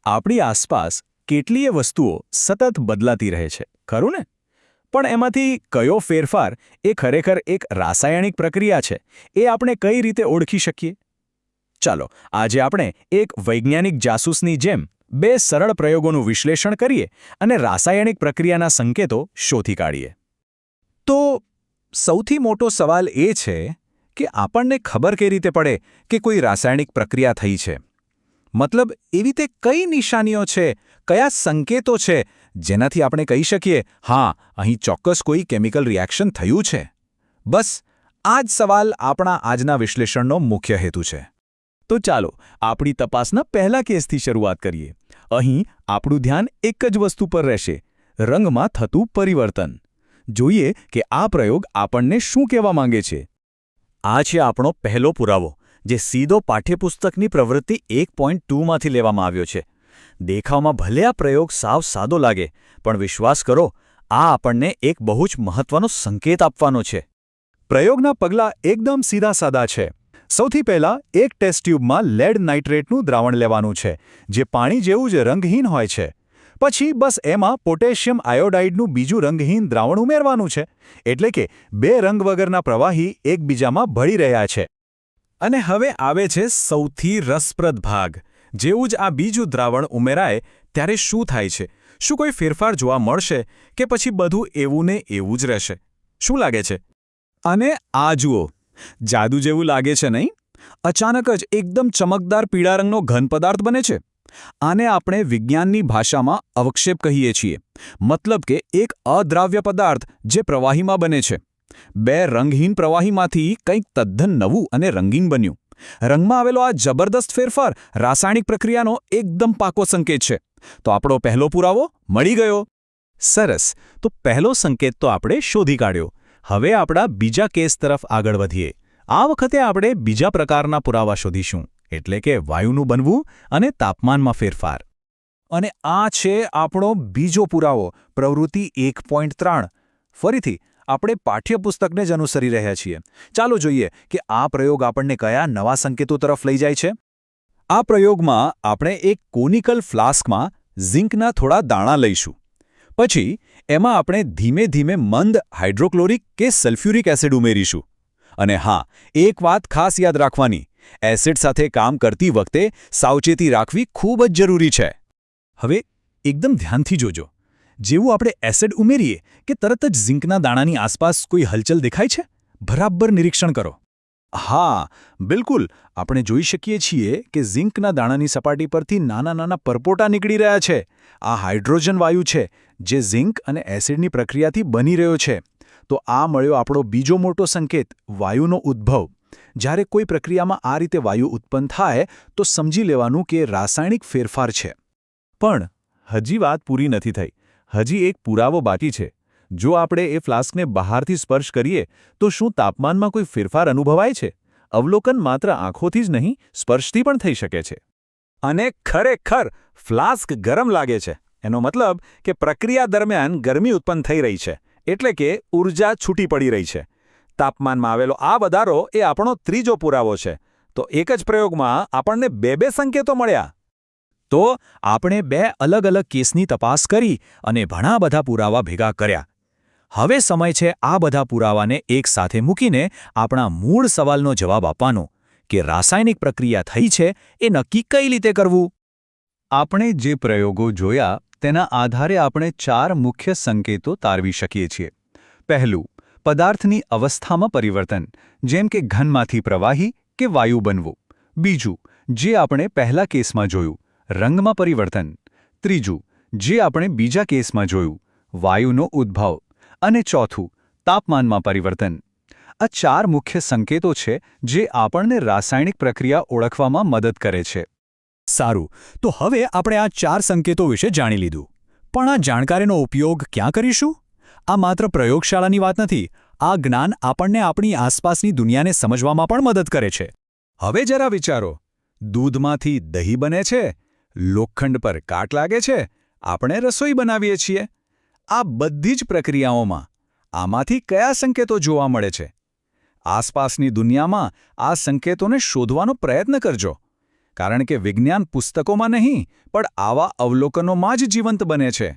આપણી આસપાસ કેટલીય વસ્તુઓ સતત બદલાતી રહે છે, ખરું ને? પણ એમાંથી કયો ફેરફાર એ ખરેખર એક રાસાયણિક પ્રક્રિયા છે, એ આપણે કઈ રીતે ઓળખી શકીએ? ચાલો, આજે આપણે એક વૈજ્ઞાનિક જાસૂસની જેમ બે સરળ પ્રયોગોનું વિશ્લેષણ કરીએ અને રાસાયણિક પ્રક્રિયાના સંકેતો શોધી કાઢીએ. તો સૌથી મોટો સવાલ એ છે કે આપણને ખબર કઈ રીતે પડે કે કોઈ રાસાયણિક પ્રક્રિયા થઈ છે? મતલબ, એવી તે કઈ નિશાનીઓ છે, કયા સંકેતો છે જેનાથી આપણે કહી શકીએ, હા, અહીં ચોક્કસ કોઈ કેમિકલ રિએક્શન થયું છે? બસ આ જ સવાલ આપણા આજના વિશ્લેષણનો મુખ્ય હેતુ છે. તો ચાલો આપણી તપાસના પહેલા કેસથી શરૂઆત કરીએ. અહીં આપણું ધ્યાન એક જ વસ્તુ પર રહેશે: રંગમાં થતું પરિવર્તન. જોઈએ કે આ પ્રયોગ આપણને શું કહેવા માંગે છે. આ છે આપણો પહેલો પુરાવો, જે સીધો પાઠ્યપુસ્તકની પ્રવૃત્તિ 1.2માંથી લેવામાં આવ્યો છે. દેખાવમાં ભલે આ પ્રયોગ સાવ સાદો લાગે, પણ વિશ્વાસ કરો, આ આપણને એક બહુ જ મહત્વનો સંકેત આપવાનો છે. પ્રયોગના પગલાં એકદમ સીધા સાદા છે. સૌથી પહેલાં એક ટેસ્ટ ટ્યુબમાં લેડ નાઇટ્રેટનું દ્રાવણ લેવાનું છે, જે પાણી જેવું જ રંગહીન હોય છે. પછી બસ એમાં પોટેશિયમ આયોડાઇડનું બીજું રંગહીન દ્રાવણ ઉમેરવાનું છે, એટલે કે બે રંગ વગરના પ્રવાહી એકબીજામાં ભળી રહ્યા છે. અને હવે આવે છે સૌથી રસપ્રદ ભાગ. જેવું જ આ બીજું દ્રાવણ ઉમેરાય ત્યારે શું થાય છે? શું કોઈ ફેરફાર જોવા મળશે કે પછી બધું એવું ને એવું જ રહેશે? શું લાગે છે? અને આ જુઓ, જાદુ જેવું લાગે છે નહીં? અચાનક જ એકદમ ચમકદાર પીળા રંગનો ઘન પદાર્થ બને છે. આને આપણે વિજ્ઞાનની ભાષામાં અવક્ષેપ કહીએ છીએ. મતલબ કે એક અદ્રાવ્ય પદાર્થ જે પ્રવાહીમાં બને છે. બે રંગહીન પ્રવાહીમાંથી કંઈક તદ્દન નવું અને રંગીન બન્યું. રંગમાં આવેલો આ જબરદસ્ત ફેરફાર રાસાયણિક પ્રક્રિયાનો એકદમ પાકો સંકેત છે. તો આપણો પહેલો પુરાવો મળી ગયો. સરસ, તો પહેલો સંકેત તો આપણે શોધી કાઢ્યો. હવે આપણા બીજા કેસ તરફ આગળ વધીએ. આ વખતે આપણે બીજા પ્રકારના પુરાવા શોધીશું, એટલે કે વાયુનું બનવું અને તાપમાનમાં ફેરફાર. અને આ છે આપણો બીજો પુરાવો, પ્રવૃત્તિ 1.3. ફરીથી આપણે પાઠ્યપુસ્તકને જ અનુસરી રહ્યા છીએ. ચાલો જોઈએ કે આ પ્રયોગ આપણને કયા નવા સંકેતો તરફ લઈ જાય છે. આ પ્રયોગમાં આપણે એક કોનિકલ ફ્લાસ્કમાં ઝિંકના થોડા દાણા લઈશું. પછી એમાં આપણે ધીમે ધીમે મંદ હાઇડ્રોક્લોરિક કે સલ્ફ્યુરિક એસિડ ઉમેરીશું. અને હા, એક વાત ખાસ યાદ રાખવાની: એસિડ સાથે કામ કરતી વખતે સાવચેતી રાખવી ખૂબ જ જરૂરી છે. હવે એકદમ ધ્યાનથી જોજો. જેવું આપણે એસિડ ઉમેરીએ કે તરત જ ઝિંકના દાણાની આસપાસ કોઈ હલચલ દેખાય છે? બરાબર નિરીક્ષણ કરો. હા, બિલકુલ. આપણે જોઈ શકીએ છીએ કે ઝિંકના દાણાની સપાટી પરથી નાના નાના પરપોટા નીકળી રહ્યા છે. આ હાઇડ્રોજન વાયુ છે, જે ઝિંક અને એસિડની પ્રક્રિયાથી બની રહ્યો છે. તો આ મળ્યો આપણો બીજો મોટો સંકેત, વાયુનો ઉદ્ભવ. જ્યારે કોઈ પ્રક્રિયામાં આ રીતે વાયુ ઉત્પન્ન થાય તો સમજી લેવાનું કે રાસાયણિક ફેરફાર છે. પણ હજી વાત પૂરી નથી થઈ. હજી એક પુરાવો બાકી છે. જો આપણે એ ફ્લાસ્કને બહારથી સ્પર્શ કરીએ તો શું તાપમાનમાં કોઈ ફેરફાર અનુભવાય છે? અવલોકન માત્ર આંખોથી જ નહીં, સ્પર્શથી પણ થઈ શકે છે. અને ખરેખર ફ્લાસ્ક ગરમ લાગે છે. એનો મતલબ કે પ્રક્રિયા દરમિયાન ગરમી ઉત્પન્ન થઈ રહી છે, એટલે કે ઊર્જા છૂટી પડી રહી છે. તાપમાનમાં આવેલો આ વધારો એ આપણો ત્રીજો પુરાવો છે. તો એક જ પ્રયોગમાં આપણને બે સંકેતો મળ્યા. તો આપણે બે અલગ અલગ કેસની તપાસ કરી અને ઘણા બધા પુરાવા ભેગા કર્યા. હવે સમય છે આ બધા પુરાવાને એક સાથે મૂકીને આપણા મૂળ સવાલનો જવાબ આપવાનો, કે રાસાયણિક પ્રક્રિયા થઈ છે એ નક્કી કઈ રીતે કરવું. આપણે જે પ્રયોગો જોયા તેના આધારે આપણે 4 મુખ્ય સંકેતો તારવી શકીએ છીએ. પહેલું, પદાર્થની અવસ્થામાં પરિવર્તન, જેમ કે ઘનમાંથી પ્રવાહી કે વાયુ બનવું. બીજું, જે આપણે પહેલા કેસમાં જોયું, રંગમાં પરિવર્તન. ત્રીજું, જે આપણે બીજા કેસમાં જોયું, વાયુનો ઉદ્ભવ. અને ચોથું, તાપમાનમાં પરિવર્તન. આ 4 મુખ્ય સંકેતો છે જે આપણને રાસાયણિક પ્રક્રિયા ઓળખવામાં મદદ કરે છે. સારું, તો હવે આપણે આ 4 સંકેતો વિશે જાણી લીધું. પણ આ જાણકારીનો ઉપયોગ ક્યાં કરીશું? આ માત્ર પ્રયોગશાળાની વાત નથી. આ જ્ઞાન આપણને આપણી આસપાસની દુનિયાને સમજવામાં પણ મદદ કરે છે. હવે જરા વિચારો. દૂધમાંથી દહીં બને છે, લોખંડ પર કાટ લાગે છે, આપણે રસોઈ બનાવીએ છીએ. આ બધી જ પ્રક્રિયાઓમાં આમાંથી કયા સંકેતો જોવા મળે છે? આસપાસની દુનિયામાં આ સંકેતોને શોધવાનો પ્રયત્ન કરજો. કારણ કે વિજ્ઞાન પુસ્તકોમાં નહીં પણ આવા અવલોકનોમાં જ જીવંત બને છે.